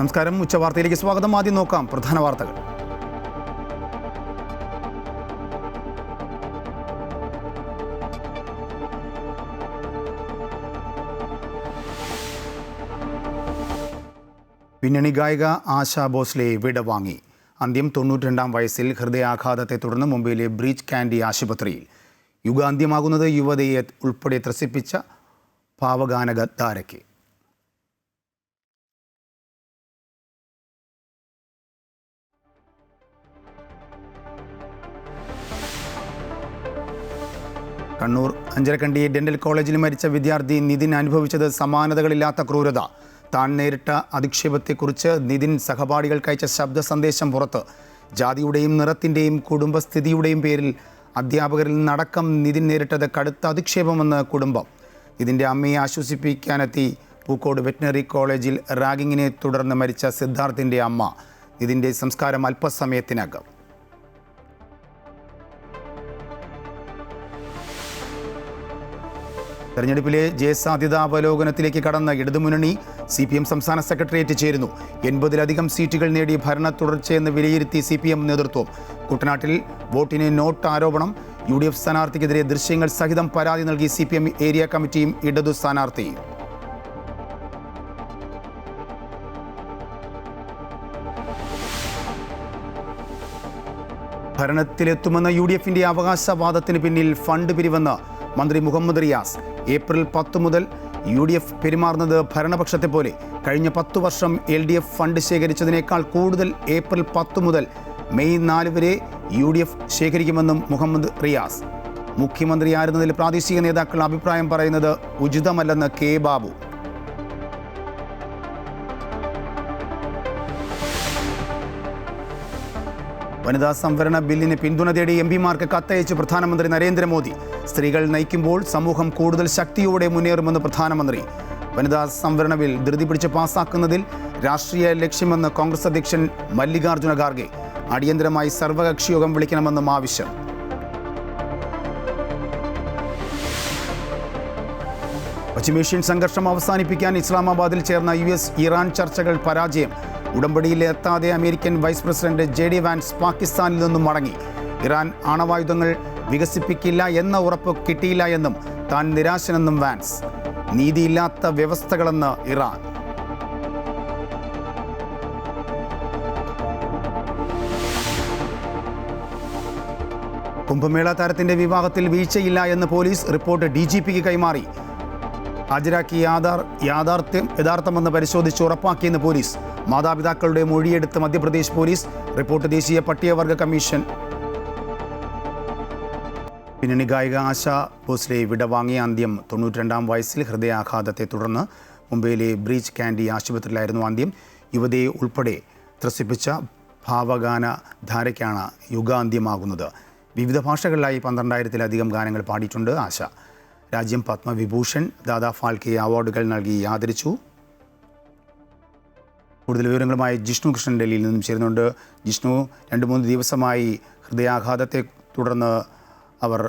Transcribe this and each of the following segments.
നമസ്കാരം. ഉച്ചവാർത്തയിലേക്ക് സ്വാഗതം. ആദ്യം നോക്കാം പ്രധാന വാർത്തകൾ. പിന്നണി ഗായിക ആശാ ഭോസ്ലെ വിടവാങ്ങി. അന്ത്യം. 92-ാം വയസ്സിൽ ഹൃദയാഘാതത്തെ തുടർന്ന് മുംബൈയിലെ ബ്രീച്ച് കാൻഡി ആശുപത്രിയിൽ. യുഗാന്ത്യമാകുന്നത് യുവതയെ ഉൾപ്പെടെ ത്രസിപ്പിച്ച ഭാവഗാനതാരയ്ക്ക്. കണ്ണൂർ അഞ്ചരക്കണ്ടി ഡെന്റൽ കോളേജിൽ മരിച്ച വിദ്യാർത്ഥി നിതിൻ അനുഭവിച്ചത് സമാനതകളില്ലാത്ത ക്രൂരത. താൻ നേരിട്ട അധിക്ഷേപത്തെക്കുറിച്ച് നിതിൻ സഹപാഠികൾക്കയച്ച ശബ്ദ സന്ദേശം പുറത്ത്. ജാതിയുടെയും നിറത്തിൻ്റെയും കുടുംബസ്ഥിതിയുടെയും പേരിൽ അധ്യാപകരിൽ നിന്നടക്കം നിതിൻ നേരിട്ടത് കടുത്ത അധിക്ഷേപമെന്ന് കുടുംബം. ഇതിൻ്റെ അമ്മയെ ആശ്വസിപ്പിക്കാനെത്തി പൂക്കോട് വെറ്റിനറി കോളേജിൽ റാഗിങ്ങിനെ തുടർന്ന് മരിച്ച സിദ്ധാർത്ഥിൻ്റെ അമ്മ. ഇതിൻ്റെ സംസ്കാരം അല്പസമയത്തിനകം. തെരഞ്ഞെടുപ്പിലെ ജയസാധ്യതാ അവലോകനത്തിലേക്ക് കടന്ന ഇടതുമുന്നണി CPM സംസ്ഥാന സെക്രട്ടേറിയറ്റ് ചേരുന്നു. 80-ലധികം സീറ്റുകൾ നേടി ഭരണ തുടർച്ചയെന്ന് വിലയിരുത്തി CPM നേതൃത്വം. കുട്ടനാട്ടിൽ വോട്ടിന് നോട്ട് ആരോപണം. UDF സ്ഥാനാർത്ഥിക്കെതിരെ ദൃശ്യങ്ങൾ സഹിതം പരാതി നൽകി CPM ഏരിയ കമ്മിറ്റിയും ഇടതു സ്ഥാനാർത്ഥിയും. ഭരണത്തിലെത്തുമെന്ന UDFന്റെ അവകാശവാദത്തിന് പിന്നിൽ ഫണ്ട് പിരിവെന്ന് മന്ത്രി മുഹമ്മദ് റിയാസ്. ഏപ്രിൽ 10 മുതൽ UDF പെരുമാറുന്നത് ഭരണപക്ഷത്തെ പോലെ. കഴിഞ്ഞ 10 വർഷം LDF ഫണ്ട് ശേഖരിച്ചതിനേക്കാൾ കൂടുതൽ ഏപ്രിൽ 10 മുതൽ മെയ് 4 വരെ UDF ശേഖരിക്കുമെന്നും മുഹമ്മദ് റിയാസ്. മുഖ്യമന്ത്രിയായിരുന്നതിൽ പ്രാദേശിക നേതാക്കൾ അഭിപ്രായം പറയുന്നത് ഉചിതമല്ലെന്ന് കെ ബാബു. വനിതാ സംവരണ ബില്ലിന് പിന്തുണ തേടി MP-മാർക്ക് കത്തയച്ച് പ്രധാനമന്ത്രി നരേന്ദ്രമോദി. സ്ത്രീകൾ നയിക്കുമ്പോൾ സമൂഹം കൂടുതൽ ശക്തിയോടെ മുന്നേറുമെന്ന് പ്രധാനമന്ത്രി. വനിതാ സംവരണ ബിൽ ധൃതി പിടിച്ച് പാസാക്കുന്നതിൽ രാഷ്ട്രീയ ലക്ഷ്യമെന്ന് കോൺഗ്രസ് അധ്യക്ഷൻ മല്ലികാർജ്ജുന ഖാർഗെ. അടിയന്തരമായി സർവകക്ഷി യോഗം വിളിക്കണമെന്നും ആവശ്യം. പശ്ചിമേഷ്യൻ സംഘർഷം അവസാനിപ്പിക്കാൻ ഇസ്ലാമാബാദിൽ ചേർന്ന US ഇറാൻ ചർച്ചകൾ പരാജയം. ഉടമ്പടിയിൽ എത്താതെ American vice president JD Vance പാകിസ്ഥാനിൽ നിന്നും മടങ്ങി. ഇറാൻ ആണവായുധങ്ങൾ വികസിപ്പിക്കില്ല എന്ന ഉറപ്പ് കിട്ടിയില്ല എന്നും താൻ നിരാശനെന്നും വാൻസ്. നീതിയില്ലാത്ത വ്യവസ്ഥകളെന്ന് ഇറാൻ. കുംഭമേള താരത്തിന്റെ വിവാഹത്തിൽ വീഴ്ചയില്ല എന്ന് പോലീസ്. റിപ്പോർട്ട് DGPക്ക് കൈമാറി. ഹാജരാക്കി യഥാർത്ഥമെന്ന് പരിശോധിച്ച് ഉറപ്പാക്കിയെന്ന് പോലീസ്. മാതാപിതാക്കളുടെ മൊഴിയെടുത്ത് മധ്യപ്രദേശ് പോലീസ്. റിപ്പോർട്ട് ദേശീയ പട്ടികവർഗ കമ്മീഷൻ. പിന്നണി ഗായിക ആശാ ഭോസ്ലെ വിടവാങ്ങിയ. അന്ത്യം. 92-ാം വയസ്സിൽ ഹൃദയാഘാതത്തെ തുടർന്ന് മുംബൈയിലെ ബ്രീച്ച് കാൻഡി ആശുപത്രിയിലായിരുന്നു അന്ത്യം. യുവതയെ ഉൾപ്പെടെ ത്രസിപ്പിച്ച ഭാവഗാനധാരയ്ക്കാണ് യുഗാന്ത്യമാകുന്നത്. വിവിധ ഭാഷകളിലായി 12,000-ലധികം ഗാനങ്ങൾ പാടിയിട്ടുണ്ട് ആശ. രാജ്യം പത്മവിഭൂഷൺ, ദാദാ ഫാൽക്കെ അവാർഡുകൾ നൽകി ആദരിച്ചു. കൂടുതൽ വിവരങ്ങളുമായി ജിഷ്ണു കൃഷ്ണൻ ഡൽഹിയിൽ നിന്നും ചേരുന്നുണ്ട്. ജിഷ്ണു, 2-3 ദിവസമായി ഹൃദയാഘാതത്തെ തുടർന്ന് അവർ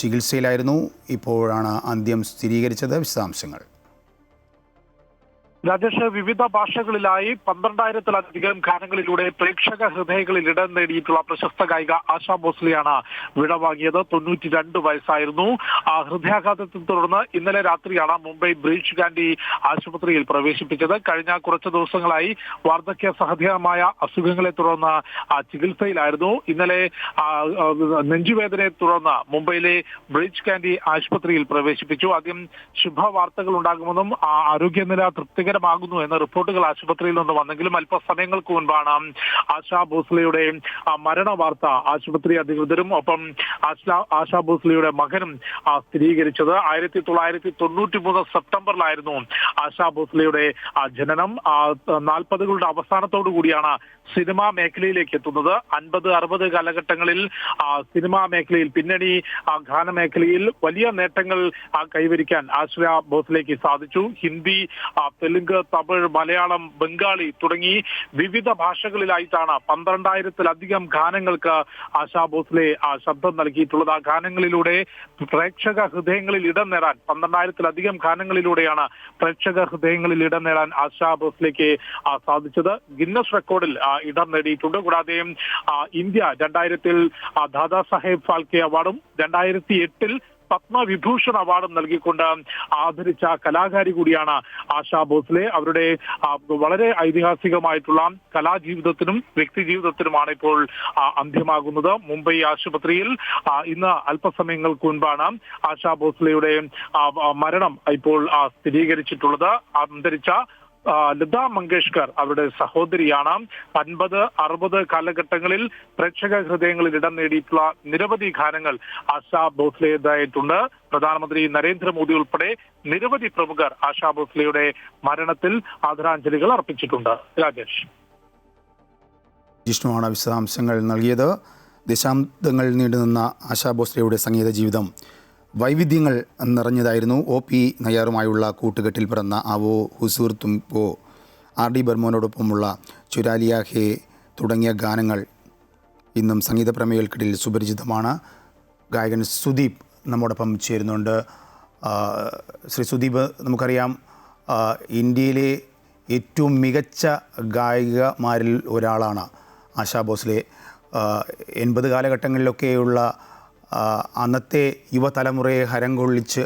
ചികിത്സയിലായിരുന്നു. ഇപ്പോഴാണ് അന്ത്യം സ്ഥിരീകരിച്ചത്. വിശദാംശങ്ങൾ. രാജേഷ്, വിവിധ ഭാഷകളിലായി 12,000-ലധികം ഗാനങ്ങളിലൂടെ പ്രേക്ഷക ഹൃദയങ്ങളിൽ ഇടം നേടിയിട്ടുള്ള പ്രശസ്ത ഗായിക ആശാ ഭോസ്ലെയാണ് വിടവാങ്ങിയത്. 92 വയസ്സായിരുന്നു. ഹൃദയാഘാതത്തെ തുടർന്ന് ഇന്നലെ രാത്രിയാണ് മുംബൈ ബ്രീച്ച് കാൻഡി ആശുപത്രിയിൽ പ്രവേശിപ്പിച്ചത്. കഴിഞ്ഞ കുറച്ച് ദിവസങ്ങളായി വാർദ്ധക്യ സഹജമായ അസുഖങ്ങളെ തുടർന്ന് ചികിത്സയിലായിരുന്നു. ഇന്നലെ നെഞ്ചുവേദനയെ തുടർന്ന് മുംബൈയിലെ ബ്രീച്ച് കാൻഡി ആശുപത്രിയിൽ പ്രവേശിപ്പിച്ചു. ആദ്യം ശുഭവാർത്തകൾ ഉണ്ടാകുമെന്നും ആരോഗ്യനില തൃപ്തികരമാകുന്നു എന്ന റിപ്പോർട്ടുകൾ ആശുപത്രിയിൽ നിന്ന് വന്നെങ്കിലും അല്പസമയങ്ങൾക്ക് മുൻപാണ് ആശാ ഭോസ്ലെയുടെ മരണ വാർത്ത ആശുപത്രി അധികൃതരും ഒപ്പം ആശാ ഭോസ്ലെയുടെ മകനും സ്ഥിരീകരിച്ചത്. 1993 സെപ്റ്റംബറിലായിരുന്നു ആശാ ഭോസ്ലെയുടെ ജനനം. 40കളുടെ അവസാനത്തോടു കൂടിയാണ് സിനിമാ മേഖലയിലേക്ക് എത്തുന്നത്. 50-60 കാലഘട്ടങ്ങളിൽ സിനിമാ മേഖലയിൽ, പിന്നണി ഗാനമേഖലയിൽ വലിയ നേട്ടങ്ങൾ കൈവരിക്കാൻ ആശാ ഭോസ്ലെക്ക് സാധിച്ചു. ഹിന്ദി, തെലുങ്ക്, തെലുങ്ക്, തമിഴ്, മലയാളം, ബംഗാളി തുടങ്ങി വിവിധ ഭാഷകളിലായിട്ടാണ് 12,000-ലധികം ഗാനങ്ങൾക്ക് ആശാ ഭോസ്ലെ ശബ്ദം നൽകിയിട്ടുള്ളത്. ആ ഗാനങ്ങളിലൂടെ പ്രേക്ഷക ഹൃദയങ്ങളിൽ ഇടം നേടാൻ 12,000-ലധികം ഗാനങ്ങളിലൂടെയാണ് പ്രേക്ഷക ഹൃദയങ്ങളിൽ ഇടം നേടാൻ ആശാ ഭോസ്ലെക്ക് സാധിച്ചത്. ഗിന്നസ് റെക്കോർഡിൽ ഇടം നേടിയിട്ടുണ്ട്. കൂടാതെ ഇന്ത്യ 2000-ൽ ദാദാ സാഹേബ് ഫാൽക്കെ അവാർഡും 2008-ൽ പത്മവിഭൂഷൺ അവാർഡും നൽകിക്കൊണ്ട് ആദരിച്ച കലാകാരി കൂടിയാണ് ആശാ ഭോസ്ലെ. അവരുടെ വളരെ ഐതിഹാസികമായിട്ടുള്ള കലാജീവിതത്തിനും വ്യക്തി ജീവിതത്തിനുമാണ് ഇപ്പോൾ അന്ത്യമാകുന്നത്. മുംബൈ ആശുപത്രിയിൽ ഇന്ന് അല്പസമയങ്ങൾക്ക് മുൻപാണ് ആശാ ഭോസ്ലെയുടെ മരണം ഇപ്പോൾ സ്ഥിരീകരിച്ചിട്ടുള്ളത്. അന്തരിച്ച ലതാ മങ്കേഷ്കർ അവരുടെ സഹോദരിയാണ്. 50-60 കാലഘട്ടങ്ങളിൽ പ്രേക്ഷക ഹൃദയങ്ങളിൽ ഇടം നേടിയിട്ടുള്ള നിരവധി ഗാനങ്ങൾ ആശാ ഭോസ്ലെയുടേതായിട്ടുണ്ട്. പ്രധാനമന്ത്രി നരേന്ദ്രമോദി ഉൾപ്പെടെ നിരവധി പ്രമുഖർ ആശാ ഭോസ്ലെയുടെ മരണത്തിൽ ആദരാഞ്ജലികൾ അർപ്പിച്ചിട്ടുണ്ട്. രാജേഷ്, ജിഷ്ണുവാണ് വിശദാംശങ്ങൾ നൽകിയത്. ദശാബ്ദങ്ങൾ നീണ്ടുനിന്ന ആശാ ഭോസ്ലെയുടെ സംഗീത ജീവിതം വൈവിധ്യങ്ങൾ നിറഞ്ഞതായിരുന്നു. OP നയ്യാറുമായുള്ള കൂട്ടുകെട്ടിൽ പിറന്ന ആവോ ഹുസൂർ തുംപോ, RD ബർമോനോടൊപ്പമുള്ള ചുരാലിയ ഹേ തുടങ്ങിയ ഗാനങ്ങൾ ഇന്നും സംഗീത പ്രേമികൾക്കിടയിൽ സുപരിചിതമാണ്. ഗായകൻ സുദീപ് നമ്മോടൊപ്പം ചേരുന്നുണ്ട്. ശ്രീ സുദീപ്, നമുക്കറിയാം ഇന്ത്യയിലെ ഏറ്റവും മികച്ച ഗായികമാരിൽ ഒരാളാണ് ആശാ ഭോസ്ലെ. 80 കാലഘട്ടങ്ങളിലൊക്കെയുള്ള അന്നത്തെ യുവതലമുറയെ ഹരം കൊള്ളിച്ച്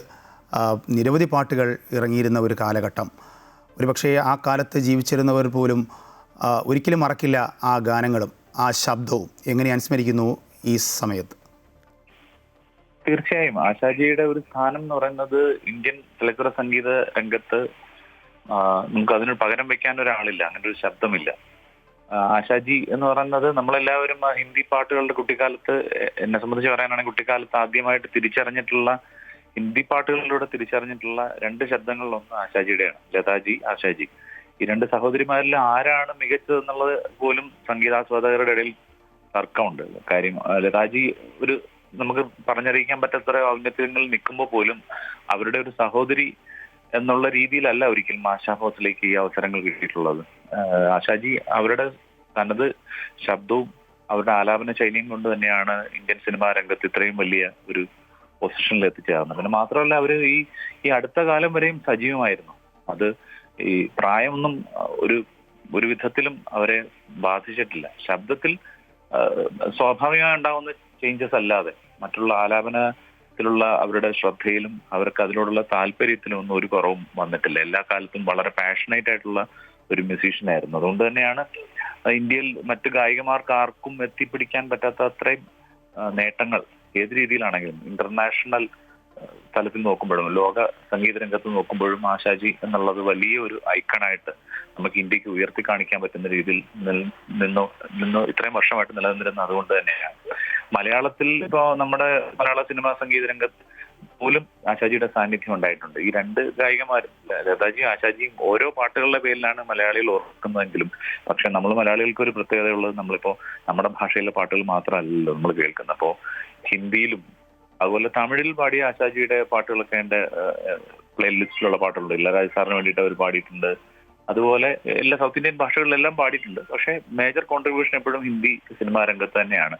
നിരവധി പാട്ടുകൾ ഇറങ്ങിയിരുന്ന ഒരു കാലഘട്ടം. ഒരുപക്ഷേ ആ കാലത്ത് ജീവിച്ചിരുന്നവർ പോലും ഒരിക്കലും മറക്കില്ല ആ ഗാനങ്ങളും ആ ശബ്ദവും. എങ്ങനെ അനുസ്മരിക്കുന്നു ഈ സമയത്ത്? തീർച്ചയായും ആശാജിയുടെ ഒരു സ്ഥാനം എന്ന് പറയുന്നത് ഇന്ത്യൻ ചലച്ചിത്ര സംഗീത രംഗത്ത് നമുക്ക് അതിന് പകരം വെക്കാൻ ഒരാളില്ല, അങ്ങനെ ഒരു ശബ്ദമില്ല. ആശാജി എന്ന് പറയുന്നത് നമ്മളെല്ലാവരും ഹിന്ദി പാട്ടുകളുടെ കുട്ടിക്കാലത്ത്, എന്നെ സംബന്ധിച്ച് പറയാനാണെങ്കിൽ കുട്ടിക്കാലത്ത് ആദ്യമായിട്ട് തിരിച്ചറിഞ്ഞിട്ടുള്ള ഹിന്ദി പാട്ടുകളിലൂടെ തിരിച്ചറിഞ്ഞിട്ടുള്ള 2 ശബ്ദങ്ങളിലൊന്ന് ആശാജിയുടെയാണ്. ലതാജി, ആശാജി. ഈ 2 സഹോദരിമാരിൽ ആരാണ് മികച്ചതെന്നുള്ളത് പോലും സംഗീതാസ്വാദകരുടെ ഇടയിൽ തർക്കമുണ്ട്. കാര്യം ലതാജി ഒരു നമുക്ക് പറഞ്ഞറിയിക്കാൻ പറ്റാത്ത ഔന്നത്യങ്ങളിൽ നിൽക്കുമ്പോൾ പോലും അവരുടെ ഒരു സഹോദരി എന്നുള്ള രീതിയിലല്ല ഒരിക്കലും ആശാ ഭോസ്ലേക്ക് ഈ അവസരങ്ങൾ കിട്ടിയിട്ടുള്ളത്. ആശാജി അവരുടെ തനത് ശബ്ദവും അവരുടെ ആലാപന ശൈലിയും കൊണ്ട് തന്നെയാണ് ഇന്ത്യൻ സിനിമാ രംഗത്ത് ഇത്രയും വലിയ ഒരു പൊസിഷനിൽ എത്തിച്ചേർന്നത്. പിന്നെ മാത്രമല്ല അവർ ഈ അടുത്ത കാലം വരെയും സജീവമായിരുന്നു. അത് ഈ പ്രായമൊന്നും ഒരു വിധത്തിലും അവരെ ബാധിച്ചിട്ടില്ല. ശബ്ദത്തിൽ സ്വാഭാവികമായി ഉണ്ടാകുന്ന ചേഞ്ചസ് അല്ലാതെ മറ്റുള്ള ആലാപനത്തിലുള്ള അവരുടെ ശ്രദ്ധയിലും അവർക്ക് അതിനോടുള്ള താല്പര്യത്തിലും ഒന്നും ഒരു കുറവും വന്നിട്ടില്ല. എല്ലാ കാലത്തും വളരെ പാഷനേറ്റ് ആയിട്ടുള്ള ഒരു മ്യൂസീഷ്യൻ ആയിരുന്നു. അതുകൊണ്ട് തന്നെയാണ് ഇന്ത്യയിൽ മറ്റു ഗായികമാർക്ക് ആർക്കും എത്തിപ്പിടിക്കാൻ പറ്റാത്ത അത്രയും നേട്ടങ്ങൾ ഏത് രീതിയിലാണെങ്കിലും ഇന്റർനാഷണൽ തലത്തിൽ നോക്കുമ്പോഴും ലോക സംഗീത രംഗത്ത് നോക്കുമ്പോഴും ആശാജി എന്നുള്ളത് വലിയ ഒരു ഐക്കണായിട്ട് നമുക്ക് ഇന്ത്യക്ക് ഉയർത്തി കാണിക്കാൻ പറ്റുന്ന രീതിയിൽ നിന്നോ ഇത്രയും വർഷമായിട്ട് നിലനിന്നിരുന്നത് അതുകൊണ്ട് തന്നെയാണ്. മലയാളത്തിൽ ഇപ്പോ നമ്മുടെ മലയാള സിനിമാ സംഗീത രംഗത്ത് പോലും ആശാജിയുടെ സാന്നിധ്യം ഉണ്ടായിട്ടുണ്ട്. ഈ 2 ഗായികമാരും ലതാജിയും ആശാജിയും ഓരോ പാട്ടുകളുടെ പേരിലാണ് മലയാളികൾ ഓർക്കുന്നതെങ്കിലും പക്ഷെ നമ്മൾ മലയാളികൾക്ക് ഒരു പ്രത്യേകതയുള്ളത് നമ്മളിപ്പോ നമ്മുടെ ഭാഷയിലെ പാട്ടുകൾ മാത്രമല്ലല്ലോ നമ്മൾ കേൾക്കുന്നത്. അപ്പോ ഹിന്ദിയിലും അതുപോലെ തമിഴിൽ പാടിയ ആശാജിയുടെ പാട്ടുകളൊക്കെ എൻ്റെ പ്ലേലിസ്റ്റിലുള്ള പാട്ടുകളുണ്ട്. ഇളയരാജ സാറിന് വേണ്ടിയിട്ട് അവർ പാടിയിട്ടുണ്ട്. അതുപോലെ എല്ലാ സൗത്ത് ഇന്ത്യൻ ഭാഷകളിലെല്ലാം പാടിയിട്ടുണ്ട്. പക്ഷെ മേജർ കോൺട്രിബ്യൂഷൻ എപ്പോഴും ഹിന്ദി സിനിമാ രംഗത്ത് തന്നെയാണ്.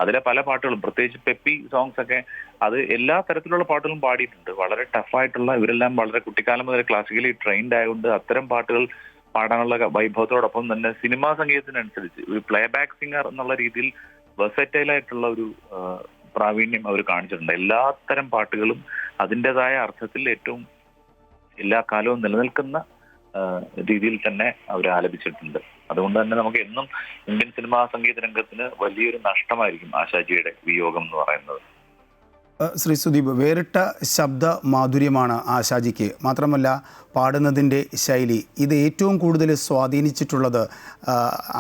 അതിലെ പല പാട്ടുകളും പ്രത്യേകിച്ച് പെപ്പി സോങ്സ് ഒക്കെ അത് എല്ലാ തരത്തിലുള്ള പാട്ടുകളും പാടിയിട്ടുണ്ട്. വളരെ ടഫായിട്ടുള്ള, ഇവരെല്ലാം വളരെ കുട്ടിക്കാലം മുതൽ ക്ലാസിക്കലി ട്രെയിൻഡ് ആയതുകൊണ്ട് അത്തരം പാട്ടുകൾ പാടാനുള്ള വൈഭവത്തോടൊപ്പം തന്നെ സിനിമാ സംഗീതത്തിനനുസരിച്ച് ഒരു പ്ലേ ബാക്ക് സിംഗർ എന്നുള്ള രീതിയിൽ വെർസറ്റൈൽ ആയിട്ടുള്ള ഒരു പ്രാവീണ്യം അവർ കാണിച്ചിട്ടുണ്ട്. എല്ലാത്തരം പാട്ടുകളും അതിൻ്റെതായ അർത്ഥത്തിൽ ഏറ്റവും എല്ലാ കാലവും നിലനിൽക്കുന്ന രീതിയിൽ തന്നെ അവർ ആലപിച്ചിട്ടുണ്ട്. അതുകൊണ്ട് തന്നെ നമുക്ക് എന്നും ഇന്ത്യൻ സിനിമാ സംഗീത രംഗത്തിന് വലിയൊരു നഷ്ടമായിരിക്കും ആശാജിയുടെ വിയോഗം എന്ന് പറയുന്നത്. ശ്രീ സുദീപ്, വേറിട്ട ശബ്ദ മാധുര്യമാണ് ആശാജിക്ക്. മാത്രമല്ല പാടുന്നതിൻ്റെ ശൈലി, ഇത് ഏറ്റവും കൂടുതൽ സ്വാധീനിച്ചിട്ടുള്ളത്,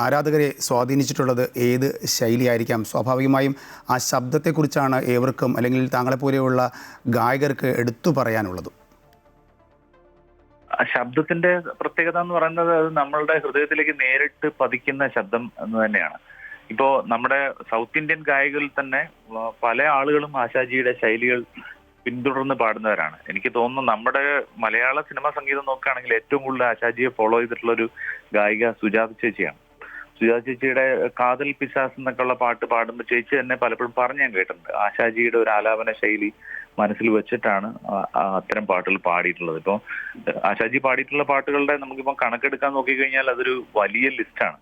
ആരാധകരെ സ്വാധീനിച്ചിട്ടുള്ളത് ഏത് ശൈലിയായിരിക്കാം? സ്വാഭാവികമായും ആ ശബ്ദത്തെക്കുറിച്ചാണ് ഏവർക്കും, അല്ലെങ്കിൽ താങ്കളെപ്പോലെയുള്ള ഗായകർക്ക് എടുത്തു പറയാനുള്ളത്. ശബ്ദത്തിന്റെ പ്രത്യേകത എന്ന് പറയുന്നത് അത് നമ്മളുടെ ഹൃദയത്തിലേക്ക് നേരിട്ട് പതിക്കുന്ന ശബ്ദം എന്ന് തന്നെയാണ്. ഇപ്പോ നമ്മുടെ സൗത്ത് ഇന്ത്യൻ ഗായകരിൽ തന്നെ പല ആളുകളും ആശാജിയുടെ ശൈലികൾ പിന്തുടർന്ന് പാടുന്നവരാണ്. എനിക്ക് തോന്നുന്നു നമ്മുടെ മലയാള സിനിമാ സംഗീതം നോക്കുകയാണെങ്കിൽ ഏറ്റവും കൂടുതൽ ആശാജിയെ ഫോളോ ചെയ്തിട്ടുള്ള ഒരു ഗായിക സുജാത ചേച്ചിയാണ്. സുജാത ചേച്ചിയുടെ കാതൽ പിശാസ് എന്നൊക്കെയുള്ള പാട്ട് പാടുമ്പോൾ ചേച്ചി തന്നെ പലപ്പോഴും പറഞ്ഞു ഞാൻ കേട്ടിട്ടുണ്ട്. ആശാജിയുടെ ഒരു ആലാപന ശൈലി മനസ്സിൽ വെച്ചിട്ടാണ് അത്തരം പാട്ടുകൾ പാടിയിട്ടുള്ളത്. ഇപ്പോൾ ആശാജി പാടിയിട്ടുള്ള പാട്ടുകളുടെ നമുക്കിപ്പോൾ കണക്കെടുക്കാൻ നോക്കിക്കഴിഞ്ഞാൽ അതൊരു വലിയ ലിസ്റ്റാണ്.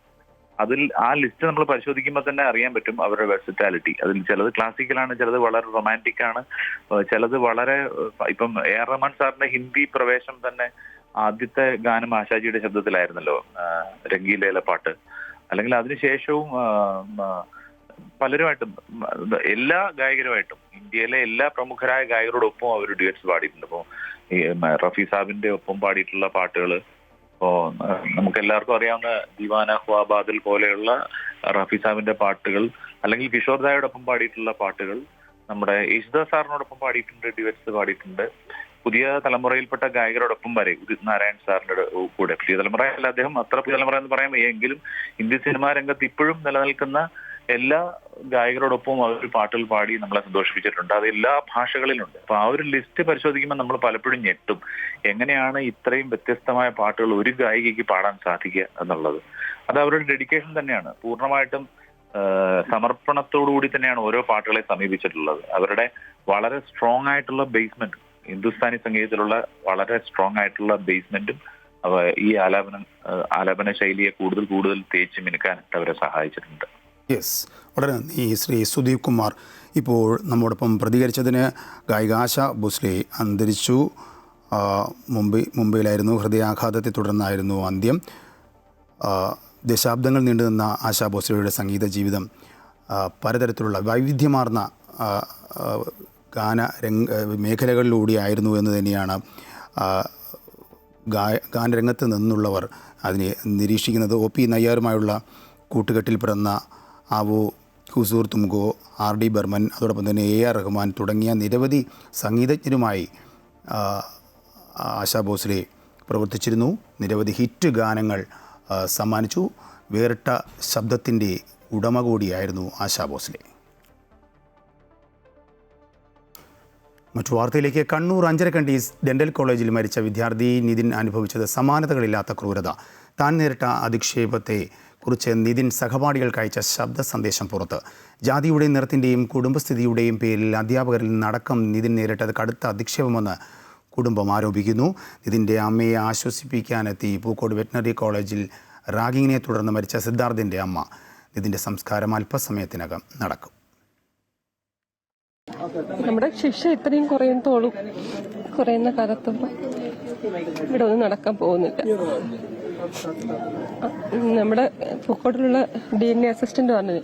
അതിൽ ആ ലിസ്റ്റ് നമ്മൾ പരിശോധിക്കുമ്പോൾ തന്നെ അറിയാൻ പറ്റും അവരുടെ വെർസറ്റാലിറ്റി. അതിൽ ചിലത് ക്ലാസിക്കലാണ്, ചിലത് വളരെ റൊമാൻറ്റിക് ആണ്, ചിലത് വളരെ ഇപ്പം AR റഹ്മാൻ സാറിന്റെ ഹിന്ദി പ്രവേശം തന്നെ ആദ്യത്തെ ഗാനം ആശാജിയുടെ ശബ്ദത്തിലായിരുന്നല്ലോ, രംഗീലയിലെ പാട്ട്. അല്ലെങ്കിൽ അതിനുശേഷവും പലരുമായിട്ടും എല്ലാ ഗായകരുമായിട്ടും ഇന്ത്യയിലെ എല്ലാ പ്രമുഖരായ ഗായകരോടൊപ്പം അവർ ഡ്യുവറ്റ്സ് പാടിയിട്ടുണ്ട്. ഇപ്പോൾ ഈ റഫി സാബിന്റെ ഒപ്പം പാടിയിട്ടുള്ള പാട്ടുകൾ, ഇപ്പോ നമുക്ക് എല്ലാവർക്കും അറിയാവുന്ന ദീവാന ഹുവാ ബാദൽ പോലെയുള്ള റഫി സാബിന്റെ പാട്ടുകൾ, അല്ലെങ്കിൽ കിഷോർ ദായോടൊപ്പം പാടിയിട്ടുള്ള പാട്ടുകൾ, നമ്മുടെ യേശുദാസ് സാറിനോടൊപ്പം പാടിയിട്ടുണ്ട്, ഡ്യുവറ്റ്സ് പാടിയിട്ടുണ്ട്. പുതിയ തലമുറയിൽപ്പെട്ട ഗായകരോടൊപ്പം വരെ ഉദിത് നാരായൺ സാറിന്റെ കൂടെ, പുതിയ തലമുറയല്ല അദ്ദേഹം, അത്ര പുതിയ തലമുറ എന്ന് പറയാൻ വയ്യ, എങ്കിലും ഇന്ത്യൻ സിനിമാ രംഗത്ത് ഇപ്പോഴും നിലനിൽക്കുന്ന എല്ലാ ഗായകരോടൊപ്പം അവർ പാട്ടുകൾ പാടി നമ്മളെ സന്തോഷിപ്പിച്ചിട്ടുണ്ട്. അത് എല്ലാ ഭാഷകളിലുണ്ട്. അപ്പൊ ആ ഒരു ലിസ്റ്റ് പരിശോധിക്കുമ്പോൾ നമ്മൾ പലപ്പോഴും ഞെട്ടും, എങ്ങനെയാണ് ഇത്രയും വ്യത്യസ്തമായ പാട്ടുകൾ ഒരു ഗായികയ്ക്ക് പാടാൻ സാധിക്കുക എന്നുള്ളത്. അത് അവരുടെ ഡെഡിക്കേഷൻ തന്നെയാണ്. പൂർണ്ണമായിട്ടും സമർപ്പണത്തോടുകൂടി തന്നെയാണ് ഓരോ പാട്ടുകളെ സമീപിച്ചിട്ടുള്ളത്. അവരുടെ വളരെ സ്ട്രോങ് ആയിട്ടുള്ള ബേസ്മെന്റ്, ഹിന്ദുസ്ഥാനി സംഗീതത്തിലുള്ള വളരെ സ്ട്രോങ് ആയിട്ടുള്ള ബേസ്മെന്റും ഈ ആലാപന ശൈലിയെ കൂടുതൽ തേച്ച് മിനുക്കാനായിട്ട് അവരെ സഹായിച്ചിട്ടുണ്ട്. യെസ്, വളരെ നന്ദി ശ്രീ സുദീപ് കുമാർ. ഇപ്പോൾ നമ്മോടൊപ്പം പ്രതികരിച്ചതിന് ഗായിക ആശ ഭോസ്ലെ അന്തരിച്ചു. മുംബൈയിലായിരുന്നു, ഹൃദയാഘാതത്തെ തുടർന്നായിരുന്നു അന്ത്യം. ദശാബ്ദങ്ങൾ നീണ്ടുനിന്ന ആശാ ഭോസ്ലെയുടെ സംഗീത ജീവിതം പലതരത്തിലുള്ള വൈവിധ്യമാർന്ന മേഖലകളിലൂടെയായിരുന്നു എന്ന് തന്നെയാണ് ഗാനരംഗത്ത് നിന്നുള്ളവർ അതിനെ നിരീക്ഷിക്കുന്നത്. OP നയ്യാറുമായുള്ള കൂട്ടുകെട്ടിൽ പിറന്ന ആവോ ഹുസൂർ തുംഗോ, RD ബർമൻ, അതോടൊപ്പം തന്നെ AR റഹ്മാൻ തുടങ്ങിയ നിരവധി സംഗീതജ്ഞരുമായി ആശാ ഭോസ്ലെ പ്രവർത്തിച്ചിരുന്നു. നിരവധി ഹിറ്റ് ഗാനങ്ങൾ സമ്മാനിച്ചു. വേറിട്ട ശബ്ദത്തിൻ്റെ ഉടമ കൂടിയായിരുന്നു ആശാ ഭോസ്ലെ. മറ്റു വാർത്തയിലേക്ക്. കണ്ണൂർ അഞ്ചരക്കണ്ടി ഡെൻ്റൽ കോളേജിൽ മരിച്ച വിദ്യാർത്ഥി നിതിൻ അനുഭവിച്ചത് സമാനതകളില്ലാത്ത ക്രൂരത. താൻ നേരിട്ട അധിക്ഷേപത്തെ കുറിച്ച് നിതിൻ സഹപാഠികൾക്ക് അയച്ച ശബ്ദ സന്ദേശം പുറത്ത്. ജാതിയുടെയും നിറത്തിൻ്റെയും കുടുംബസ്ഥിതിയുടെയും പേരിൽ അധ്യാപകരിൽ നിന്നടക്കം നിതിൻ നേരിട്ടത് കടുത്ത അധിക്ഷേപമെന്ന് കുടുംബം ആരോപിക്കുന്നു. നിതിൻ്റെ അമ്മയെ ആശ്വസിപ്പിക്കാനെത്തി പൂക്കോട് വെറ്റിനറി കോളേജിൽ റാഗിങ്ങിനെ തുടർന്ന് മരിച്ച സിദ്ധാർത്ഥിൻ്റെ അമ്മ. നിതിൻ്റെ സംസ്കാരം അല്പസമയത്തിനകം നടക്കും. നമ്മുടെ ശിക്ഷ ഇത്രയും കുറയുന്ന കാലത്തുമ്പോൾ ഇവിടെ ഒന്നും നടക്കാൻ പോകുന്നില്ല. നമ്മുടെ പൂക്കോട്ടിലുള്ള DNA അസിസ്റ്റന്റ് പറഞ്ഞത്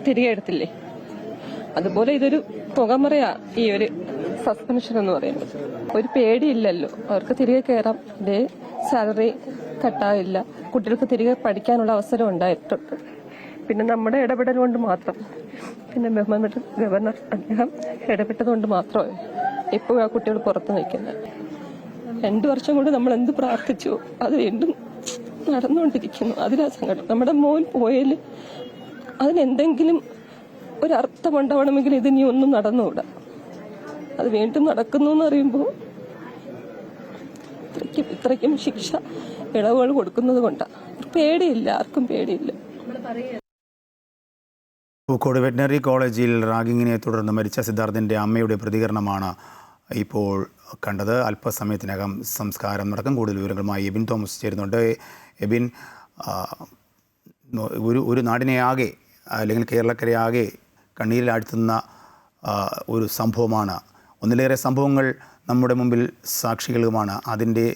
തിരികെ എടുത്തില്ലേ, അതുപോലെ ഇതൊരു പുകമറയാ ഈ ഒരു സസ്പെൻഷൻ എന്ന് പറയുന്നത്. ഒരു പേടിയില്ലല്ലോ, അവർക്ക് തിരികെ കയറാം, ഇതേ സാലറി കട്ടാവില്ല, കുട്ടികൾക്ക് തിരികെ പഠിക്കാനുള്ള അവസരം ഉണ്ടായിട്ടുണ്ട്. പിന്നെ നമ്മുടെ ഇടപെടൽ കൊണ്ട് മാത്രം, പിന്നെ ബഹുമാനപ്പെട്ട ഗവർണർ അദ്ദേഹം ഇടപെട്ടത് കൊണ്ട് മാത്രമേ ഇപ്പോൾ ആ കുട്ടികൾ പുറത്ത് നിൽക്കുന്നത്. 2 വർഷം കൊണ്ട് നമ്മൾ എന്ത് പ്രാർത്ഥിച്ചു അത് വീണ്ടും നടന്നുകൊണ്ടിരിക്കുന്നു. അതിലാ സങ്കടം. നമ്മുടെ മോൻ പോയാൽ അതിനെന്തെങ്കിലും ഒരർത്ഥമുണ്ടാവണമെങ്കിൽ ഇതിനി ഒന്നും നടന്നുകൂടാ. അത് വീണ്ടും നടക്കുന്നു എന്ന് അറിയുമ്പോൾ ഇത്രയ്ക്കും ശിക്ഷ ഇളവുകൾ കൊടുക്കുന്നത് കൊണ്ടാണ്. പേടിയില്ല, ആർക്കും പേടിയില്ല. പൂക്കോട് വെറ്റിനറി കോളേജിൽ റാഗിങ്ങിനെ തുടർന്ന് മരിച്ച സിദ്ധാർത്ഥിൻ്റെ അമ്മയുടെ പ്രതികരണമാണ് ഇപ്പോൾ കണ്ടത്. അല്പസമയത്തിനകം സംസ്കാരം നടക്കും. കൂടുതൽ വിവരങ്ങളുമായി എബിൻ തോമസ് ചേരുന്നുണ്ട്. എബിൻ, ഒരു നാടിനെ ആകെ അല്ലെങ്കിൽ കേരളക്കരയാകെ കണ്ണീരിലാഴ്ത്തുന്ന ഒരു സംഭവമാണ്. ഒന്നിലേറെ സംഭവങ്ങൾ നമ്മുടെ മുമ്പിൽ സാക്ഷികളുമാണ്. അതിൻ്റെ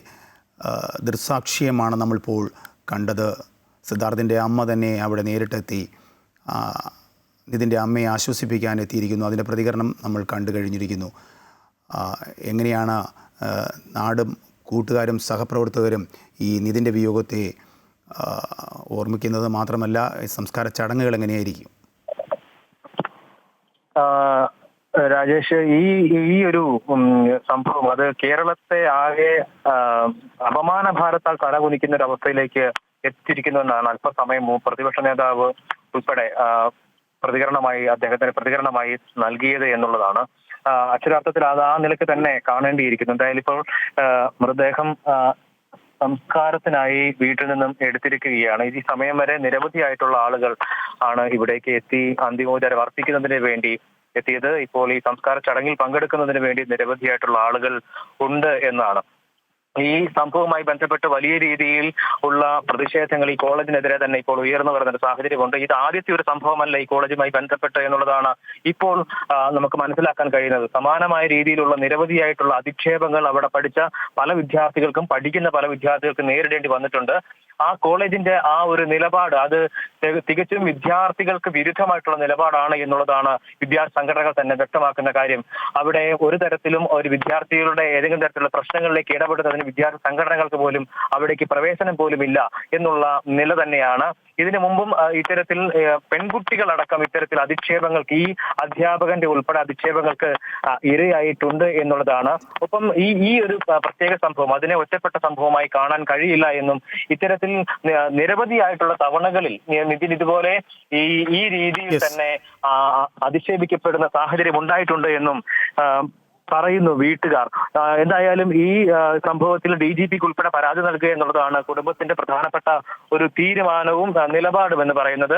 ദൃക്സാക്ഷ്യമാണ് നമ്മളിപ്പോൾ കണ്ടത്. സിദ്ധാർത്ഥിൻ്റെ അമ്മ തന്നെ അവിടെ നേരിട്ടെത്തി ഇതിൻ്റെ അമ്മയെ ആശ്വസിപ്പിക്കാൻ എത്തിയിരിക്കുന്നു. അതിൻ്റെ പ്രതികരണം നമ്മൾ കണ്ടു കഴിഞ്ഞിരിക്കുന്നു. എങ്ങനെയാണ് നാടും കൂട്ടുകാരും സഹപ്രവർത്തകരും ഈ നിതിൻ്റെ വിയോഗത്തെ ഓർമ്മിക്കുന്നത്? മാത്രമല്ല, സംസ്കാര ചടങ്ങുകൾ എങ്ങനെയായിരിക്കും? രാജേഷ്, ഈ ഒരു സംഭവം അത് കേരളത്തെ ആകെ അപമാന ഭാരത്താൽ തലകുനിക്കുന്ന ഒരു അവസ്ഥയിലേക്ക് എത്തിയിരിക്കുന്നുവെന്നാണ് അല്പസമയം പ്രതിപക്ഷ നേതാവ് ഉൾപ്പെടെ അദ്ദേഹത്തിന് പ്രതികരണമായി നൽകിയത് എന്നുള്ളതാണ്. അക്ഷരാർത്ഥത്തിൽ അത് ആ നിലയ്ക്ക് തന്നെ കാണേണ്ടിയിരിക്കുന്നു. എന്തായാലും ഇപ്പോൾ മൃതദേഹം സംസ്കാരത്തിനായി വീട്ടിൽ നിന്നും എടുത്തിരിക്കുകയാണ്. ഈ സമയം വരെ നിരവധിയായിട്ടുള്ള ആളുകൾ ആണ് ഇവിടേക്ക് എത്തി അന്തിമോപചാരം അർപ്പിക്കുന്നതിന് വേണ്ടി എത്തിയത്. ഇപ്പോൾ ഈ സംസ്കാര ചടങ്ങിൽ പങ്കെടുക്കുന്നതിന് വേണ്ടി നിരവധിയായിട്ടുള്ള ആളുകൾ ഉണ്ട് എന്നാണ്. ഈ സംഭവവുമായി ബന്ധപ്പെട്ട് വലിയ രീതിയിൽ ഉള്ള പ്രതിഷേധങ്ങൾ ഈ കോളേജിനെതിരെ തന്നെ ഇപ്പോൾ ഉയർന്നു വരുന്ന ഒരു സാഹചര്യമുണ്ട്. ഇത് ആദ്യത്തെ ഒരു സംഭവമല്ല ഈ കോളേജുമായി ബന്ധപ്പെട്ട് എന്നുള്ളതാണ് ഇപ്പോൾ നമുക്ക് മനസ്സിലാക്കാൻ കഴിയുന്നത്. സമാനമായ രീതിയിലുള്ള നിരവധിയായിട്ടുള്ള അധിക്ഷേപങ്ങൾ അവിടെ പഠിച്ച പല വിദ്യാർത്ഥികൾക്കും പഠിക്കുന്ന പല വിദ്യാർത്ഥികൾക്കും നേരിടേണ്ടി വന്നിട്ടുണ്ട്. ആ കോളേജിന്റെ ആ ഒരു നിലപാട് അത് തികച്ചും വിദ്യാർത്ഥികൾക്ക് വിരുദ്ധമായിട്ടുള്ള നിലപാടാണ് എന്നുള്ളതാണ് വിദ്യാർത്ഥി സംഘടനകൾ തന്നെ വ്യക്തമാക്കുന്ന കാര്യം. അവിടെ ഒരു തരത്തിലും ഒരു വിദ്യാർത്ഥികളുടെ ഏതെങ്കിലും തരത്തിലുള്ള പ്രശ്നങ്ങളിലേക്ക് ഇടപെടുന്നതിന് വിദ്യാർത്ഥി സംഘടനകൾക്ക് പോലും അവിടേക്ക് പ്രവേശനം പോലും ഇല്ല എന്നുള്ള നില തന്നെയാണ്. ഇതിനു മുമ്പും ഇത്തരത്തിൽ പെൺകുട്ടികളടക്കം ഇത്തരത്തിൽ അധിക്ഷേപങ്ങൾക്ക് ഈ അധ്യാപകന്റെ ഉൾപ്പെടെ അധിക്ഷേപങ്ങൾക്ക് ഇരയായിട്ടുണ്ട് എന്നുള്ളതാണ്. ഒപ്പം ഈ ഒരു പ്രത്യേക സംഭവം അതിനെ ഒറ്റപ്പെട്ട സംഭവമായി കാണാൻ കഴിയില്ല എന്നും ഇത്തരത്തിൽ നിരവധിയായിട്ടുള്ള തവണകളിൽ നിതിൻ ഇതുപോലെ ഈ രീതിയിൽ തന്നെ അധിക്ഷേപിക്കപ്പെടുന്ന സാഹചര്യം ഉണ്ടായിട്ടുണ്ട് എന്നും പറയുന്നു വീട്ടുകാർ. എന്തായാലും ഈ സംഭവത്തിൽ DGPക്ക് ഉൾപ്പെടെ പരാതി നൽകുക എന്നുള്ളതാണ് കുടുംബത്തിന്റെ പ്രധാനപ്പെട്ട ഒരു തീരുമാനവും നിലപാടും എന്ന് പറയുന്നത്.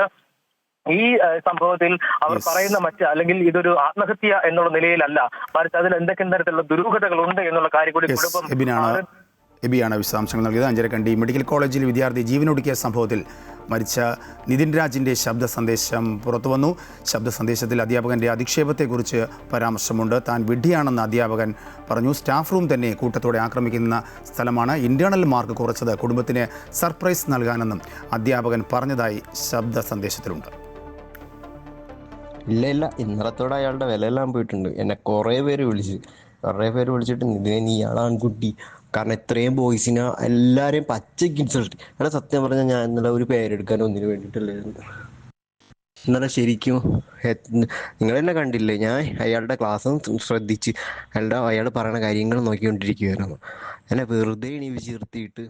ഈ സംഭവത്തിൽ അവർ പറയുന്ന അല്ലെങ്കിൽ ഇതൊരു ആത്മഹത്യ എന്നുള്ള നിലയിലല്ല, മറിച്ച് അതിൽ എന്തൊക്കെ തരത്തിലുള്ള ദുരൂഹതകളുണ്ട് എന്നുള്ള കാര്യം കൂടി കുടുംബം എബിയാണ് വിശദാംശങ്ങൾ നൽകിയത്. അഞ്ചരക്കണ്ടി മെഡിക്കൽ കോളേജിൽ വിദ്യാർത്ഥി ജീവനൊടുക്കിയ സംഭവത്തിൽ മരിച്ച നിതിൻ രാജിൻ്റെ ശബ്ദ സന്ദേശം പുറത്തു വന്നു. ശബ്ദ സന്ദേശത്തിൽ അധ്യാപകൻ്റെ അധിക്ഷേപത്തെക്കുറിച്ച് പരാമർശമുണ്ട്. താൻ വിഡ്ഢിയാണെന്ന് അധ്യാപകൻ പറഞ്ഞു. സ്റ്റാഫ് റൂം തന്നെ കൂട്ടത്തോടെ ആക്രമിക്കുന്ന സ്ഥലമാണ്. ഇന്റേണൽ മാർക്ക് കുറച്ചത് കുടുംബത്തിന് സർപ്രൈസ് നൽകാനെന്നും അധ്യാപകൻ പറഞ്ഞതായി ശബ്ദ സന്ദേശത്തിലുണ്ട്. ഇല്ല ഇന്നലത്തോടെ അയാളുടെ വിലയെല്ലാം പോയിട്ടുണ്ട്. എന്നെ കുറേ പേര് വിളിച്ചിട്ട് നീ ആൺകുട്ടി, കാരണം ഇത്രയും ബോയ്സിനെ എല്ലാവരെയും പച്ചയ്ക്ക് ഇൻസൾട്ട്. എടാ സത്യം പറഞ്ഞാൽ ഞാൻ ഇന്നലെ ഒരു പേരെടുക്കാൻ ഒന്നിനു വേണ്ടിയിട്ടല്ലായിരുന്നു. ഇന്നലെ ശരിക്കും നിങ്ങൾ തന്നെ കണ്ടില്ലേ, ഞാൻ അയാളുടെ ക്ലാസ്സും ശ്രദ്ധിച്ച് അയാൾ പറയുന്ന കാര്യങ്ങൾ നോക്കിക്കൊണ്ടിരിക്കുകയായിരുന്നു. എന്നെ വെറുതെ എണീച്ച് നിർത്തിയിട്ട്.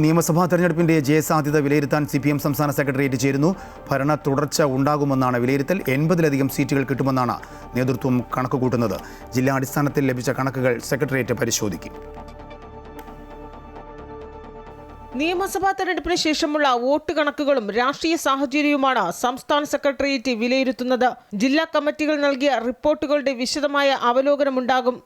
നിയമസഭാ തെരഞ്ഞെടുപ്പിന്റെ ജയസാധ്യത വിലയിരുത്താൻ CPM സംസ്ഥാന സെക്രട്ടേറിയറ്റ് ചേരുന്നു. ഭരണ തുടർച്ച ഉണ്ടാകുമെന്നാണ് വിലയിരുത്തൽ. 80-ലധികം സീറ്റുകൾ കിട്ടുമെന്നാണ് നേതൃത്വം കണക്കുകൂട്ടുന്നത്. ജില്ലാ അടിസ്ഥാനത്തിൽ ലഭിച്ച കണക്കുകൾ സെക്രട്ടേറിയറ്റ് പരിശോധിക്കും. നിയമസഭാ തെരഞ്ഞെടുപ്പിന് ശേഷമുള്ള വോട്ട് കണക്കുകളും രാഷ്ട്രീയ സാഹചര്യവുമാണ് സംസ്ഥാന സെക്രട്ടേറിയറ്റ് വിലയിരുത്തുന്നത്. ജില്ലാ കമ്മിറ്റികൾ നൽകിയ റിപ്പോർട്ടുകളുടെ വിശദമായ അവലോകനമുണ്ടാകും.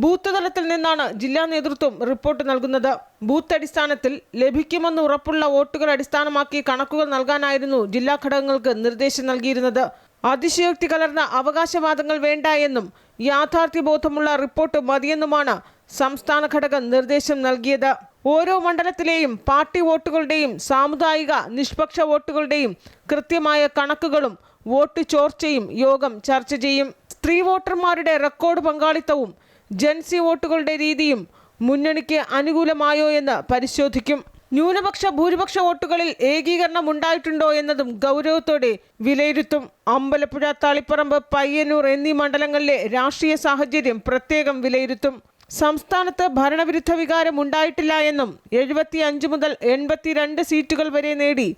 ബൂത്ത് തലത്തിൽ നിന്നാണ് ജില്ലാ നേതൃത്വം റിപ്പോർട്ട് നൽകുന്നത്. ബൂത്ത് അടിസ്ഥാനത്തിൽ ലഭിക്കുമെന്ന് ഉറപ്പുള്ള വോട്ടുകൾ അടിസ്ഥാനമാക്കി കണക്കുകൾ നൽകാനായിരുന്നു ജില്ലാ ഘടകങ്ങൾക്ക് നിർദ്ദേശം നൽകിയിരുന്നത്. അതിശയോക്തി കലർന്ന അവകാശവാദങ്ങൾ വേണ്ട എന്നും യാഥാർത്ഥ്യബോധമുള്ള റിപ്പോർട്ട് മതിയെന്നുമാണ് സംസ്ഥാന ഘടകം നിർദ്ദേശം നൽകിയത്. ഓരോ മണ്ഡലത്തിലെയും പാർട്ടി വോട്ടുകളുടെയും സാമുദായിക നിഷ്പക്ഷ വോട്ടുകളുടെയും കൃത്യമായ കണക്കുകളും വോട്ട് ചോർച്ചയും യോഗം ചർച്ച ചെയ്യും. സ്ത്രീ വോട്ടർമാരുടെ റെക്കോർഡ് പങ്കാളിത്തവും ജൻസി വോട്ടുകളുടെ രീതിയും മുന്നണിക്ക് അനുകൂലമായോ എന്ന് പരിശോധിക്കും. ന്യൂനപക്ഷ ഭൂരിപക്ഷ വോട്ടുകളിൽ ഏകീകരണം ഉണ്ടായിട്ടുണ്ടോ എന്നതും ഗൗരവത്തോടെ വിലയിരുത്തും. അമ്പലപ്പുഴ, തളിപ്പറമ്പ്, പയ്യന്നൂർ എന്നീ മണ്ഡലങ്ങളിലെ രാഷ്ട്രീയ സാഹചര്യം പ്രത്യേകം വിലയിരുത്തും. സംസ്ഥാനത്ത് ഭരണവിരുദ്ധ വികാരം ഉണ്ടായിട്ടില്ല എന്നും 75 മുതൽ 82 സീറ്റുകൾ വരെ നേടി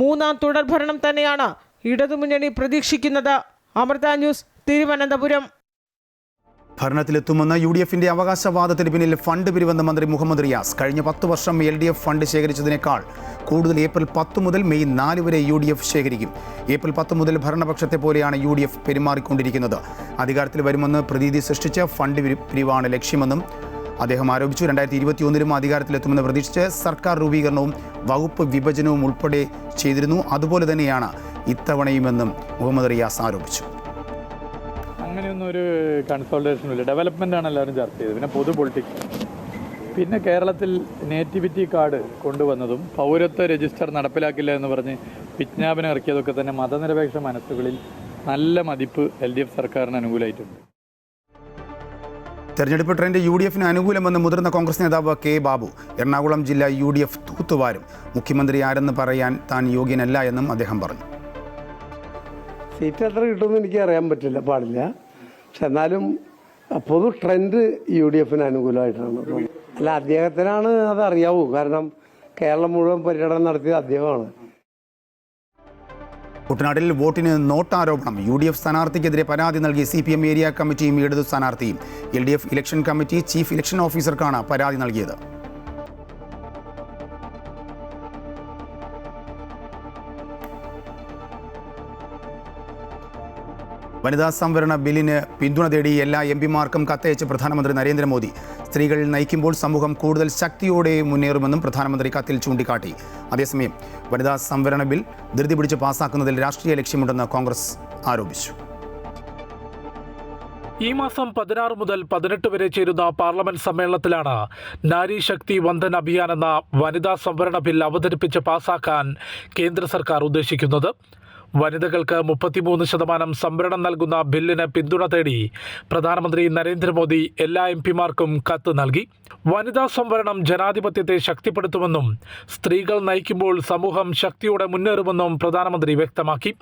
മൂന്നാം തുടർഭരണം തന്നെയാണ് ഇടതുമുന്നണി പ്രതീക്ഷിക്കുന്നത്. അമൃത ന്യൂസ്, തിരുവനന്തപുരം. ഭരണത്തിലെത്തുമെന്ന UDFന്റെ അവകാശവാദത്തിന് പിന്നിൽ ഫണ്ട് പിരിവെന്ന് മന്ത്രി മുഹമ്മദ് റിയാസ്. കഴിഞ്ഞ 10 വർഷം LDF ഫണ്ട് ശേഖരിച്ചതിനേക്കാൾ കൂടുതൽ ഏപ്രിൽ 10 മുതൽ മെയ് 4 വരെ UDF ശേഖരിക്കും. ഏപ്രിൽ 10 മുതൽ ഭരണപക്ഷത്തെ പോലെയാണ് UDF പെരുമാറിക്കൊണ്ടിരിക്കുന്നത്. അധികാരത്തിൽ വരുമെന്ന് പ്രതീതി സൃഷ്ടിച്ച് ഫണ്ട് പിരിവാണ് ലക്ഷ്യമെന്നും അദ്ദേഹം ആരോപിച്ചു. 2021-ലും അധികാരത്തിലെത്തുമെന്ന് പ്രതീക്ഷിച്ച് സർക്കാർ രൂപീകരണവും വകുപ്പ് വിഭജനവും ഉൾപ്പെടെ ചെയ്തിരുന്നു. അതുപോലെ തന്നെയാണ് ഇത്തവണയുമെന്നും മുഹമ്മദ് റിയാസ് ആരോപിച്ചു. അങ്ങനെയൊന്നും ഒരു കൺസോൾട്ടേഷനും ഇല്ല. ഡെവലപ്മെൻ്റാണ് എല്ലാവരും ചർച്ച ചെയ്തത്. പിന്നെ പൊതു പൊളിറ്റിക്സ്, പിന്നെ കേരളത്തിൽ നേറ്റിവിറ്റി കാർഡ് കൊണ്ടുവന്നതും പൗരത്വ രജിസ്റ്റർ നടപ്പിലാക്കില്ല എന്ന് പറഞ്ഞ് വിജ്ഞാപനം ഇറക്കിയതൊക്കെ തന്നെ മതനിരപേക്ഷ മനസ്സുകളിൽ നല്ല മതിപ്പ് LDF സർക്കാരിന് അനുകൂലമായിട്ടുണ്ട്. തെരഞ്ഞെടുപ്പ് ട്രെൻഡ് UDFന് അനുകൂലമെന്ന് മുതിർന്ന കോൺഗ്രസ് നേതാവ് K. ബാബു. എറണാകുളം ജില്ല UDF തൂത്തുവാരും. മുഖ്യമന്ത്രി ആരെന്ന് പറയാൻ താൻ യോഗ്യനല്ല എന്നും അദ്ദേഹം പറഞ്ഞു. സീറ്റ് എത്ര കിട്ടുമെന്ന് എനിക്ക് അറിയാൻ പാടില്ല. പക്ഷെ എന്നാലും പൊതു ട്രെൻഡ് UDFന് അനുകൂലമായിട്ടാണ്. അല്ല, അദ്ദേഹത്തിനാണ് അത് അറിയാവൂ. കാരണം കേരളം മുഴുവൻ പര്യടനം നടത്തിയത് അദ്ദേഹമാണ്. കുട്ടനാട്ടിൽ വോട്ടിന് നോട്ടാരോപണം. UDF സ്ഥാനാർത്ഥിക്കെതിരെ പരാതി നൽകി CPM ഏരിയ കമ്മിറ്റിയും ഇടതു സ്ഥാനാർത്ഥിയും. LDF election committee chief election ഓഫീസർക്കാണ് പരാതി നൽകിയത്. വനിതാ സംവരണ ബില്ലിന് പിന്തുണ തേടി എല്ലാ MP-മാർക്കും കത്തയച്ച് പ്രധാനമന്ത്രി നരേന്ദ്രമോദി. സ്ത്രീകൾ നയിക്കുമ്പോൾ സമൂഹം കൂടുതൽ ശക്തിയോടെ മുന്നേറുമെന്നും പ്രധാനമന്ത്രി കത്തിൽ ചൂണ്ടിക്കാട്ടി. അതേസമയം വനിതാ സംവരണ ബിൽ ധൃതി പിടിച്ച് പാസാക്കുന്നതിൽ രാഷ്ട്രീയ ലക്ഷ്യമുണ്ടെന്ന് കോൺഗ്രസ് ആരോപിച്ചു. ഈ മാസം 16 മുതൽ 18 വരെ ചേരുന്ന പാർലമെന്റ് സമ്മേളനത്തിലാണ് നാരി ശക്തി വന്ദൻ അഭിയാൻ എന്ന വനിതാ സംവരണ ബിൽ അവതരിപ്പിച്ച് പാസാക്കാൻ കേന്ദ്ര സർക്കാർ ഉദ്ദേശിക്കുന്നത്. വനിതകൾക്ക് 33% സംവരണം നൽകുന്ന ബില്ലിന് പിന്തുണ തേടി പ്രധാനമന്ത്രി നരേന്ദ്രമോദി എല്ലാ MP-മാർക്കും കത്ത് നൽകി. വനിതാ സംവരണം ജനാധിപത്യത്തെ ശക്തിപ്പെടുത്തുമെന്നും സ്ത്രീകൾ നയിക്കുമ്പോൾ സമൂഹം ശക്തിയോടെ മുന്നേറുമെന്നും പ്രധാനമന്ത്രി വ്യക്തമാക്കി.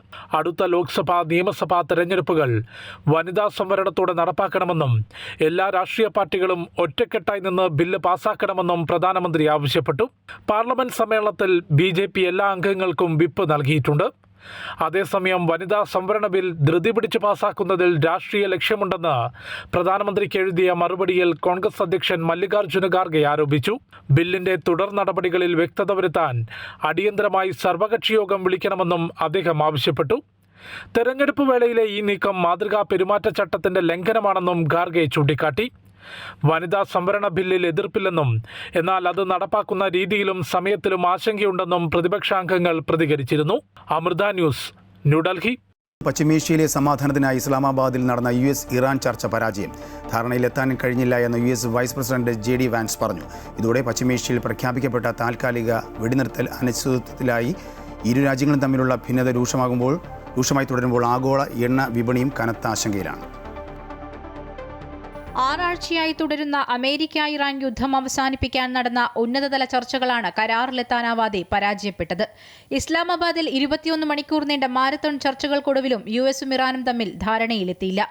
അടുത്ത ലോക്സഭാ നിയമസഭാ തെരഞ്ഞെടുപ്പുകൾ വനിതാ സംവരണത്തോടെ നടപ്പാക്കണമെന്നും എല്ലാ രാഷ്ട്രീയ പാർട്ടികളും ഒറ്റക്കെട്ടായി നിന്ന് ബില്ല് പാസാക്കണമെന്നും പ്രധാനമന്ത്രി ആവശ്യപ്പെട്ടു. പാർലമെന്റ് സമ്മേളനത്തിൽ BJP എല്ലാ അംഗങ്ങൾക്കും വിപ്പ് നൽകിയിട്ടുണ്ട്. അതേസമയം വനിതാ സംവരണ ബിൽ ധൃതി പിടിച്ച് പാസാക്കുന്നതിൽ രാഷ്ട്രീയ ലക്ഷ്യമുണ്ടെന്ന് പ്രധാനമന്ത്രിക്ക് എഴുതിയ മറുപടിയിൽ കോൺഗ്രസ് അധ്യക്ഷൻ മല്ലികാർജ്ജുന ഖാർഗെ ആരോപിച്ചു. ബില്ലിന്റെ തുടർ നടപടികളിൽ വ്യക്തത വരുത്താൻ അടിയന്തരമായി സർവകക്ഷി യോഗം വിളിക്കണമെന്നും അദ്ദേഹം ആവശ്യപ്പെട്ടു. തെരഞ്ഞെടുപ്പ് വേളയിലെ ഈ നീക്കം മാതൃകാ പെരുമാറ്റച്ചട്ടത്തിന്റെ ലംഘനമാണെന്നും ഖാർഗെ ചൂണ്ടിക്കാട്ടി. വനിതാ സംവരണ ബില്ലിൽ എതിർപ്പില്ലെന്നും എന്നാൽ അത് നടപ്പാക്കുന്ന രീതിയിലും സമയത്തിലും ആശങ്കയുണ്ടെന്നും പ്രതിപക്ഷാംഗങ്ങൾ പ്രതികരിച്ചിരുന്നു. അമൃത ന്യൂസ്, ന്യൂഡൽഹി. പശ്ചിമേഷ്യയിലെ സമാധാനത്തിനായി ഇസ്ലാമാബാദിൽ നടന്ന US-ഇറാൻ ചർച്ച പരാജയം. ധാരണയിലെത്താൻ കഴിഞ്ഞില്ല എന്ന് US vice president JD Vance പറഞ്ഞു. ഇതോടെ പശ്ചിമേഷ്യയിൽ പ്രഖ്യാപിക്കപ്പെട്ട താൽക്കാലിക വെടിനിർത്തൽ അനിശ്ചിതത്വത്തിലായി. ഇരു രാജ്യങ്ങളും തമ്മിലുള്ള ഭിന്നത രൂക്ഷമായി തുടരുമ്പോൾ ആഗോള എണ്ണ വിപണിയും കനത്ത ആശങ്കയിലാണ്. 6 ആഴ്ചയായി തുടരുന്ന അമേരിക്ക-ഇറാൻ യുദ്ധം അവസാനിപ്പിക്കാൻ നടന്ന ഉന്നതതല ചർച്ചകളാണ് കരാറിലെത്താനാവാതെ പരാജയപ്പെട്ടത്. ഇസ്ലാമാബാദിൽ 21 മണിക്കൂർ നീണ്ട മാരത്തോൺ ചർച്ചകൾക്കൊടുവിലും US-ഉം ഇറാനും തമ്മിൽ ധാരണയിലെത്തിയില്ല.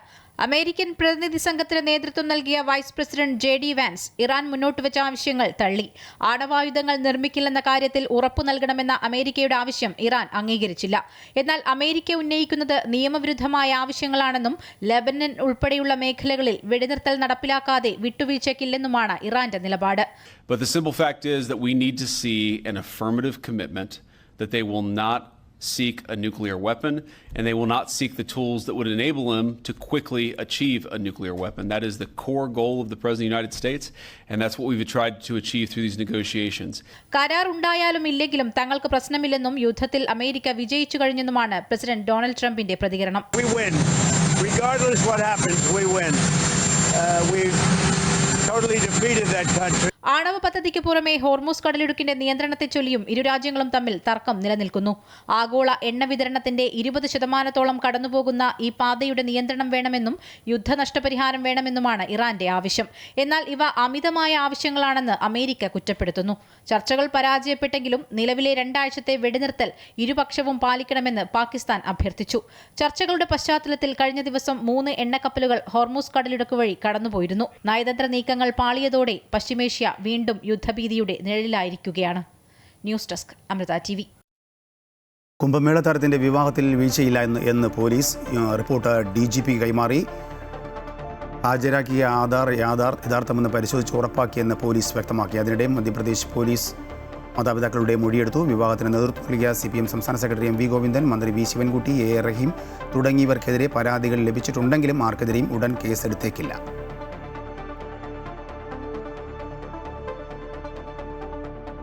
അമേരിക്കൻ പ്രതിനിധി സംഘത്തിന് നേതൃത്വം നൽകിയ vice president JD Vance Iran മുന്നോട്ട് വെച്ച ആവശ്യങ്ങൾ തള്ളി. ആണവായുധങ്ങൾ നിർമ്മിക്കില്ലെന്ന കാര്യത്തിൽ ഉറപ്പു നൽകണമെന്ന അമേരിക്കയുടെ ആവശ്യം ഇറാൻ അംഗീകരിച്ചില്ല. എന്നാൽ അമേരിക്ക ഉന്നയിക്കുന്നത് നിയമവിരുദ്ധമായ ആവശ്യങ്ങളാണെന്നും ലെബനൻ ഉൾപ്പെടെയുള്ള മേഖലകളിൽ വെടിനിർത്തൽ നടപ്പിലാക്കാതെ വിട്ടുവീഴ്ചയ്ക്കില്ലെന്നുമാണ് ഇറാന്റെ നിലപാട്. But the simple fact is that we need to see an affirmative commitment that they will not seek a nuclear weapon, and they will not seek the tools that would enable them to quickly achieve a nuclear weapon. That is the core goal of the President of the United States, and that's what we've tried to achieve through these negotiations. കരാർ ഉണ്ടായാലും ഇല്ലെങ്കിലും തങ്ങൾക്ക് പ്രശ്നമില്ലെന്നും യുദ്ധത്തിൽ America വിജയിച്ചു കഴിഞ്ഞെന്നുമാണ് president Donald ട്രംപിന്റെ പ്രതികരണം. We win. Regardless what happens, we win. We've totally defeated that country. ആണവ പദ്ധതിക്ക് പുറമെ ഹോർമൂസ് കടലിടുക്കിന്റെ നിയന്ത്രണത്തെ ചൊല്ലിയും ഇരു രാജ്യങ്ങളും തമ്മിൽ തർക്കം നിലനിൽക്കുന്നു. ആഗോള എണ്ണ വിതരണത്തിന്റെ 20% കടന്നുപോകുന്ന ഈ പാതയുടെ നിയന്ത്രണം വേണമെന്നും യുദ്ധനഷ്ടപരിഹാരം വേണമെന്നുമാണ് ഇറാന്റെ ആവശ്യം. എന്നാൽ ഇവ അമിതമായ ആവശ്യങ്ങളാണെന്ന് അമേരിക്ക കുറ്റപ്പെടുത്തുന്നു. ചർച്ചകൾ പരാജയപ്പെട്ടെങ്കിലും നിലവിലെ 2 ആഴ്ചത്തെ വെടിനിർത്തൽ ഇരുപക്ഷവും പാലിക്കണമെന്ന് പാകിസ്ഥാൻ അഭ്യർത്ഥിച്ചു. ചർച്ചകളുടെ പശ്ചാത്തലത്തിൽ കഴിഞ്ഞ ദിവസം 3 എണ്ണക്കപ്പലുകൾ ഹോർമൂസ് കടലിടുക്ക് വഴി കടന്നുപോയിരുന്നു. നയതന്ത്ര നീക്കങ്ങൾ പാളിയതോടെ പശ്ചിമേഷ്യ വീണ്ടും യുദ്ധഭീതിയുടെ നിഴലിലായിരിക്കുകയാണ്. News desk, Amrita TV. Kumbh Mela താരത്തിന്റെ വിവാഹത്തിൽ വീഴ്ചയില്ല എന്ന് പോലീസ് റിപ്പോർട്ട് DGP കൈമാറി. ഹാജരാക്കിയ ആധാർ യഥാർത്ഥമെന്ന് പരിശോധിച്ച് ഉറപ്പാക്കിയെന്ന് പോലീസ് വ്യക്തമാക്കി. അതിനിടെ മധ്യപ്രദേശ് പോലീസ് മാതാപിതാക്കളുടെ മൊഴിയെടുത്തു. വിവാഹത്തിന് നേതൃത്വം നൽകിയ CPM സംസ്ഥാന സെക്രട്ടറി MV ഗോവിന്ദൻ, മന്ത്രി V ശിവൻകുട്ടി, A റഹീം തുടങ്ങിയവർക്കെതിരെ പരാതികൾ ലഭിച്ചിട്ടുണ്ടെങ്കിലും ആർക്കെതിരെയും ഉടൻ കേസെടുത്തേക്കില്ല.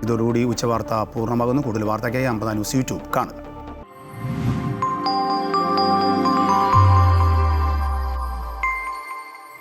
ഇതോടുകൂടി ഉച്ചവാർത്ത പൂർണ്ണമാകുന്നു. കൂടുതൽ വാർത്തയ്ക്കായി അമൃത ന്യൂസ് യൂട്യൂബ് കാണുക.